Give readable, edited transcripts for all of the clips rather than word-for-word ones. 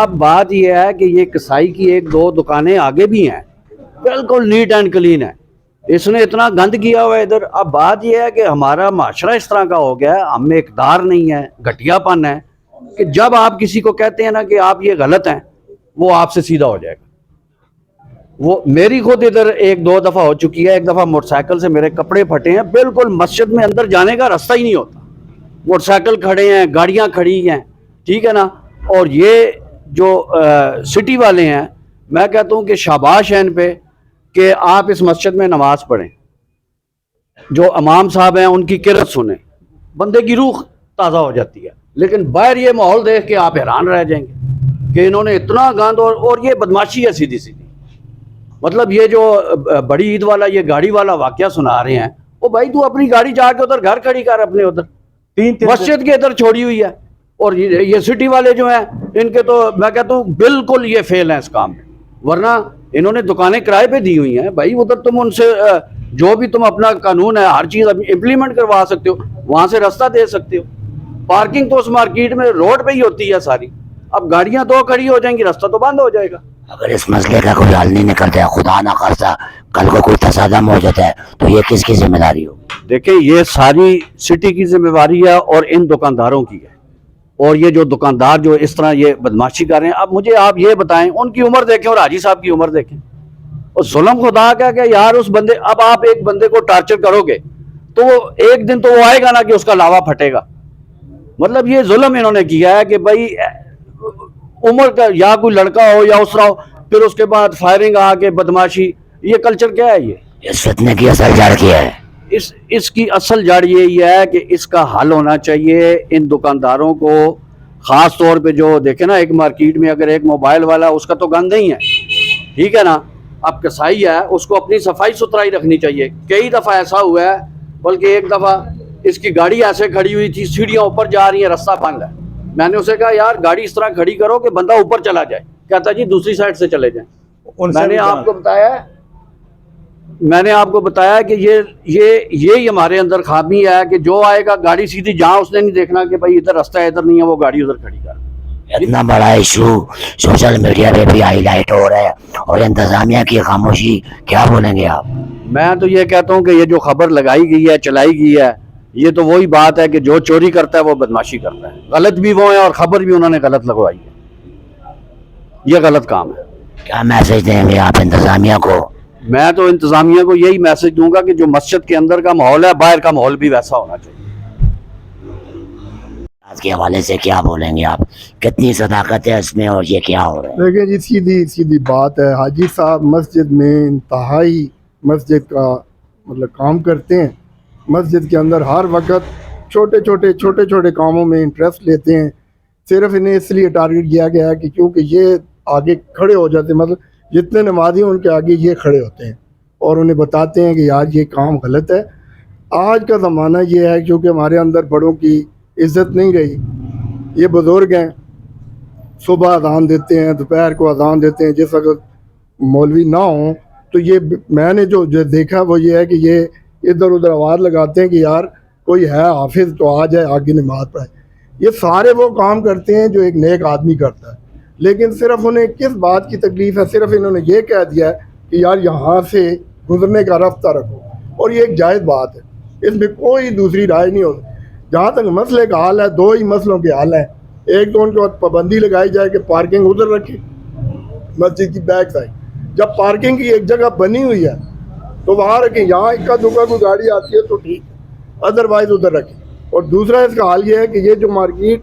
اب بات یہ ہے کہ یہ کسائی کی ایک دو دکانیں آگے بھی ہیں بالکل نیٹ اینڈ کلین ہے, اس نے اتنا گند کیا ہوا ہے ادھر. اب بات یہ ہے کہ ہمارا معاشرہ اس طرح کا ہو گیا ہے, ہم میں اقدار نہیں ہے, گھٹیا پن ہے, کہ جب آپ کسی کو کہتے ہیں نا کہ آپ یہ غلط ہیں, وہ آپ سے سیدھا ہو جائے گا. وہ میری خود ادھر ایک دو دفعہ ہو چکی ہے. ایک دفعہ موٹر سائیکل سے میرے کپڑے پھٹے ہیں, بالکل مسجد میں اندر جانے کا راستہ ہی نہیں ہوتا, موٹر سائیکل کھڑے ہیں, گاڑیاں کھڑی ہیں, ٹھیک ہے نا. اور یہ جو سٹی والے ہیں, میں کہتا ہوں کہ شاباش ہے ان پہ کہ آپ اس مسجد میں نماز پڑھیں, جو امام صاحب ہیں ان کی قرت سنیں, بندے کی روح تازہ ہو جاتی ہے. لیکن باہر یہ ماحول دیکھ کے آپ حیران رہ جائیں گے کہ انہوں نے اتنا گند, اور یہ بدماشی ہے سیدھی سیدھی. مطلب یہ جو بڑی عید والا یہ گاڑی والا واقعہ سنا رہے ہیں, وہ بھائی تو اپنی گاڑی جا کے ادھر گھر کھڑی کر, اپنے ادھر مسجد کے ادھر چھوڑی ہوئی ہے. اور یہ سٹی والے جو ہیں ان کے تو میں کہتا ہوں بالکل یہ فیل ہیں اس کام میں, ورنہ انہوں نے دکانیں کرائے پہ دی ہوئی ہیں. بھائی ادھر تم ان سے جو بھی تم اپنا قانون ہے ہر چیز امپلیمنٹ کروا سکتے ہو, وہاں سے راستہ دے سکتے ہو. پارکنگ تو اس مارکیٹ میں روڈ پہ ہی ہوتی ہے ساری, اب گاڑیاں دو کھڑی ہو جائیں گی, راستہ تو بند ہو جائے گا. اگر اس مسئلے کا کوئی حل نہیں نکلتا ہے, خدا نہ خاصا کل کو کوئی تصادم ہو جاتا ہے, تو یہ کس کی ذمہ داری ہو؟ دیکھیں یہ ساری سٹی کی ذمہ داری ہے اور ان دکانداروں کی ہے. اور یہ جو دکاندار جو اس طرح یہ بدماشی کر رہے ہیں, اب مجھے آپ یہ بتائیں ان کی عمر دیکھیں اور حاجی صاحب کی عمر دیکھیں. اور ظلم خدا کا کہ یار اس بندے, اب آپ ایک بندے کو ٹارچر کرو گے تو وہ ایک دن تو وہ آئے گا نا کہ اس کا لاوا پھٹے گا. مطلب یہ ظلم انہوں نے کیا ہے کہ بھائی عمر کا یا کوئی لڑکا ہو یا اس طرح ہو, پھر اس کے بعد فائرنگ آ کے بدماشی. یہ کلچر کیا ہے؟ یہ اس فتنے کی اثر جڑ کیا ہے؟ اس کی اصل جڑ یہی ہے کہ اس کا حل ہونا چاہیے. ان دکانداروں کو خاص طور پہ جو دیکھیں نا, ایک مارکیٹ میں اگر ایک موبائل والا اس کا تو گند نہیں ہے, ٹھیک ہے نا, اب کسائی ہے اس کو اپنی صفائی ستھرائی رکھنی چاہیے. کئی دفعہ ایسا ہوا ہے, بلکہ ایک دفعہ اس کی گاڑی ایسے کھڑی ہوئی تھی, سیڑھیاں اوپر جا رہی ہیں, راستہ بند ہے. میں نے اسے کہا یار گاڑی اس طرح کھڑی کرو کہ بندہ اوپر چلا جائے. کہتا جی دوسری سائڈ سے چلے جائیں. میں نے آپ کو بتایا کہ یہ ہمارے اندر خامی ہے کہ جو آئے گا گاڑی سیدھی, جہاں اس نے نہیں دیکھنا کہ بھائی ادھر راستہ ہے ادھر نہیں ہے, وہ گاڑی ادھر کھڑی کر. اتنا بڑا ایشو سوشل میڈیا پہ بھی ہائی لائٹ ہو رہا ہے, اور انتظامیہ کی خاموشی, کیا بولیں گے آپ؟ میں تو یہ کہتا ہوں کہ یہ جو خبر لگائی گئی ہے, چلائی گئی ہے, یہ تو وہی بات ہے کہ جو چوری کرتا ہے وہ بدماشی کرتا ہے. غلط بھی وہ ہیں اور خبر بھی انہوں نے غلط لگوائی ہے. یہ غلط کام ہے. کیا میسج دیں گے آپ انتظامیہ کو؟ میں تو انتظامیہ کو یہی میسج دوں گا کہ جو مسجد کے اندر کا ماحول ہے, باہر کا ماحول بھی ویسا ہونا چاہیے. آج کے حوالے سے کیا بولیں گے آپ؟ کتنی صداقت ہے اس میں, اور یہ کیا ہو رہا ہے؟ دیکھیں جی, سیدھی بات ہے. حاجی صاحب مسجد میں انتہائی مسجد کا مطلب کام کرتے ہیں. مسجد کے اندر ہر وقت چھوٹے چھوٹے کاموں میں انٹرسٹ لیتے ہیں. صرف انہیں اس لیے ٹارگٹ کیا گیا ہے کہ کیونکہ یہ آگے کھڑے ہو جاتے ہیں, مطلب جتنے نمازی ہیں ان کے آگے یہ کھڑے ہوتے ہیں اور انہیں بتاتے ہیں کہ یار یہ کام غلط ہے. آج کا زمانہ یہ ہے کیونکہ ہمارے اندر بڑوں کی عزت نہیں رہی. یہ بزرگ ہیں, صبح اذان دیتے ہیں, دوپہر کو اذان دیتے ہیں. جس وقت مولوی نہ ہوں تو یہ میں نے جو دیکھا وہ یہ ہے کہ یہ ادھر ادھر آواز لگاتے ہیں کہ یار کوئی ہے حافظ تو آ جائے آگے نماز پڑھائے. یہ سارے وہ کام کرتے ہیں جو ایک نیک آدمی کرتا ہے, لیکن صرف انہیں کس بات کی تکلیف ہے؟ صرف انہوں نے یہ کہہ دیا ہے کہ یار یہاں سے گزرنے کا راستہ رکھو, اور یہ ایک جائز بات ہے, اس میں کوئی دوسری رائے نہیں ہوتی. جہاں تک مسئلے کا حل ہے, دو ہی مسئلوں کے حل ہیں. ایک تو ان کو پابندی لگائی جائے کہ پارکنگ ادھر رکھے مسجد کی بیک سائڈ. جب پارکنگ کی ایک جگہ بنی ہوئی ہے تو وہاں رکھیں, یہاں اکا دکا کوئی گاڑی آتی ہے تو ٹھیک ہے, ادروائز ادھر رکھیں. اور دوسرا اس کا حل یہ ہے کہ یہ جو مارکیٹ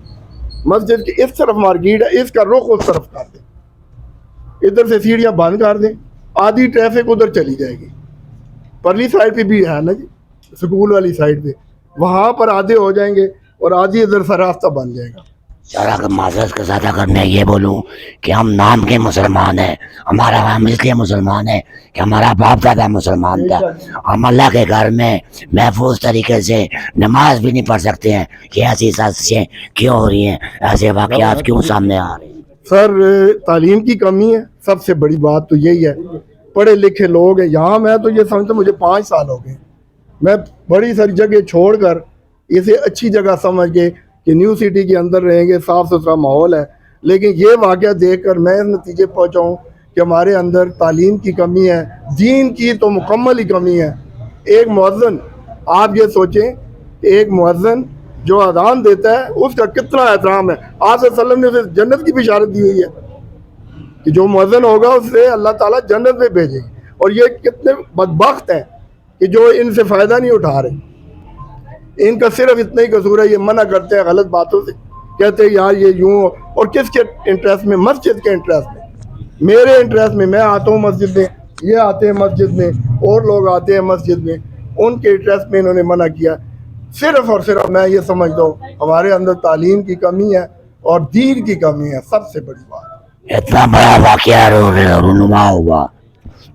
مسجد کی اس طرف مارکیٹ ہے, اس کا رخ اس طرف کر دیں, ادھر سے سیڑھیاں بند کر دیں, آدھی ٹریفک ادھر چلی جائے گی. پرلی سائڈ پہ بھی ہے نا جی, سکول والی سائڈ پہ, وہاں پر آدھے ہو جائیں گے اور آدھی ادھر سے راستہ بن جائے گا. ذرا معذرت کے ساتھ اگر میں یہ بولوں کہ ہم نام کے مسلمان ہیں, ہمارا ہم اس لیے مسلمان ہے کہ ہمارا باپ دادا مسلمان تھا, ہم اللہ کے گھر میں محفوظ طریقے سے نماز بھی نہیں پڑھ سکتے ہیں, کہ ایسی سازشیں کیوں ہو رہی ہیں, ایسے واقعات کیوں سامنے آ رہے ہیں؟ سر تعلیم کی کمی ہے, سب سے بڑی بات تو یہی ہے. پڑھے لکھے لوگ ہیں یہاں, میں تو یہ سمجھتا ہوں مجھے 5 سال ہو گئے, میں بڑی ساری جگہ چھوڑ کر اسے اچھی جگہ سمجھ کے کہ نیو سٹی کے اندر رہیں گے, صاف ستھرا ماحول ہے, لیکن یہ واقعہ دیکھ کر میں اس نتیجے پہنچا ہوں کہ ہمارے اندر تعلیم کی کمی ہے، دین کی تو مکمل ہی کمی ہے۔ ایک مؤذن، آپ یہ سوچیں کہ ایک مؤذن جو اذان دیتا ہے اس کا کتنا احترام ہے۔ آپ صلی اللہ علیہ وسلم نے اسے جنت کی بشارت دی ہوئی ہے کہ جو مؤذن ہوگا اس سے اللہ تعالیٰ جنت میں بھیجے گی، اور یہ کتنے بدبخت ہیں کہ جو ان سے فائدہ نہیں اٹھا رہے۔ ان کا صرف اتنا ہی قصور ہے، یہ منع کرتے ہیں غلط باتوں سے، کہتے ہیں یار یہ یوں، اور کس کے انٹرسٹ میں؟ مسجد کے انٹرسٹ میں، میرے انٹرسٹ میں۔ میں آتا ہوں مسجد میں، یہ آتے ہیں مسجد میں، اور لوگ آتے ہیں مسجد میں، ان کے انٹرسٹ میں انہوں نے منع کیا۔ صرف اور صرف میں یہ سمجھتا ہوں ہمارے اندر تعلیم کی کمی ہے اور دین کی کمی ہے، سب سے بڑی بات۔ اتنا بڑا واقعہ رونما ہوا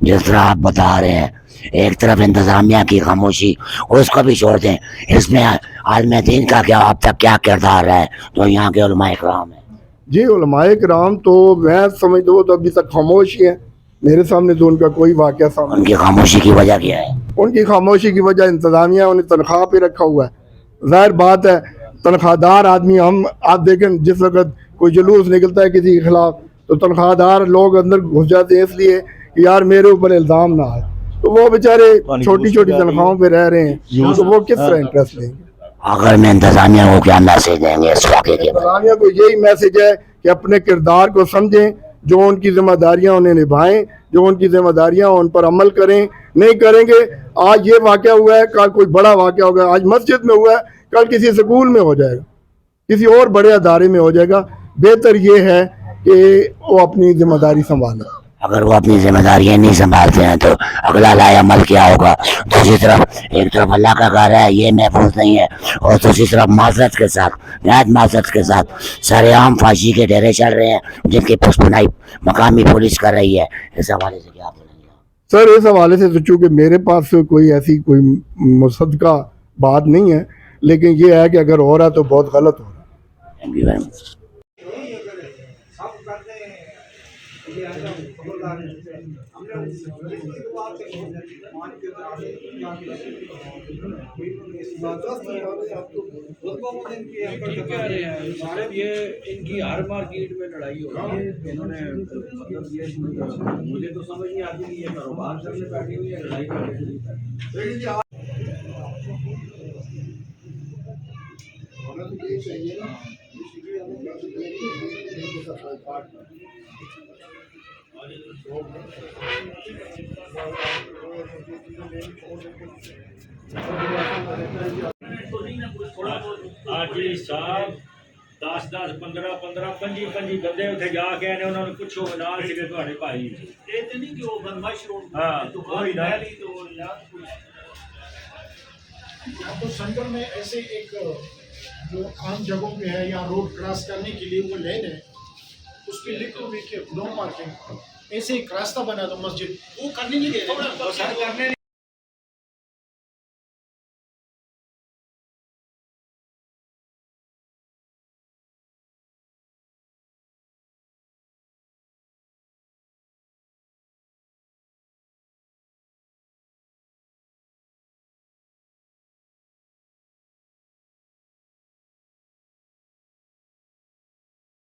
جس طرح آپ بتا رہے ہیں، ایک طرف انتظامیہ کی خاموشی، اس کو بھی چھوڑ دیں، اس میں عالم دین کا کیا اب تک کیا کردار ہے جو یہاں کے علماء اکرام ہیں؟ جی علماء کرام تو میں سمجھتا ہوں تو ابھی تک خاموش ہی ہیں، میرے سامنے تو ان کا کوئی واقعہ سامنے۔ ان کی خاموشی کی وجہ کیا ہے؟ ان کی خاموشی کی وجہ انتظامیہ انہیں تنخواہ پہ رکھا ہوا ہے۔ ظاہر بات ہے تنخواہ دار آدمی، ہم آپ دیکھیں جس وقت کوئی جلوس نکلتا ہے کسی کے خلاف تو تنخواہ دار لوگ اندر گھس جاتے ہیں اس لیے کہ یار میرے اوپر الزام نہ آئے، تو وہ بیچارے چھوٹی چھوٹی تنخواہوں پہ رہ رہے ہیں، تو وہ کس طرح انٹرسٹ لیں گے؟ آخر میں انتظامیہ کو کیا میسج دیں گے اس واقعے کے بعد؟ انتظامیہ کو یہی میسج ہے کہ اپنے کردار کو سمجھیں، جو ان کی ذمہ داریاں انہیں نبھائیں، جو ان کی ذمہ داریاں ان پر عمل کریں۔ نہیں کریں گے، آج یہ واقعہ ہوا ہے، کل کوئی بڑا واقعہ ہوگا، آج مسجد میں ہوا ہے کل کسی سکول میں ہو جائے گا، کسی اور بڑے ادارے میں ہو جائے گا۔ بہتر یہ ہے کہ وہ اپنی ذمہ داری سنبھالیں۔ اگر وہ اپنی ذمہ داریاں نہیں سنبھالتے ہیں تو اگلا لائے عمل کیا ہوگا؟ دوسری طرف ایک طرف اللہ کا گھر ہے، یہ محفوظ نہیں ہے، اور دوسری طرف معذرت کے ساتھ، نہایت معذرت کے ساتھ سارے عام فاشی کے ڈیرے چل رہے ہیں جن کی پشپنائی مقامی پولیس کر رہی ہے۔ اس حوالے سے کیا بولیں گے؟ سر اس حوالے سے تو چونکہ میرے پاس کوئی ایسی کوئی مصدقہ بات نہیں ہے، لیکن یہ ہے کہ اگر ہو رہا تو بہت غلط ہو رہا ہے۔ Thank you very much. یہ ان کی ہر مارکیٹ میں لڑائی ہو رہی ہے، انہوں نے مطلب یہ شروع کیا، مجھے تو سمجھ نہیں آتی کہ یہ کاروبار کرنے بیٹھی ہوئی ہے، لڑائی کرنے کے لیے۔ حاجی صاحب 10 10 15 15 25 25 بندے اتنے جا کے آنے، انہوں نے پوچھو نال سکے تھوڑے بھائی یہ تو نہیں کہ وہ بدماش روڈ ہاں وہی نا۔ یا تو سینٹر میں ایسے ایک جو عام جگہوں پہ ہے یا روڈ کراس کرنے کے لیے وہ لین ہے، اس پہ لکھو بھی کہ نو پارکنگ، ایسے ایک راستہ بنا دو مسجد، وہ کرنے نہیں دے رہے۔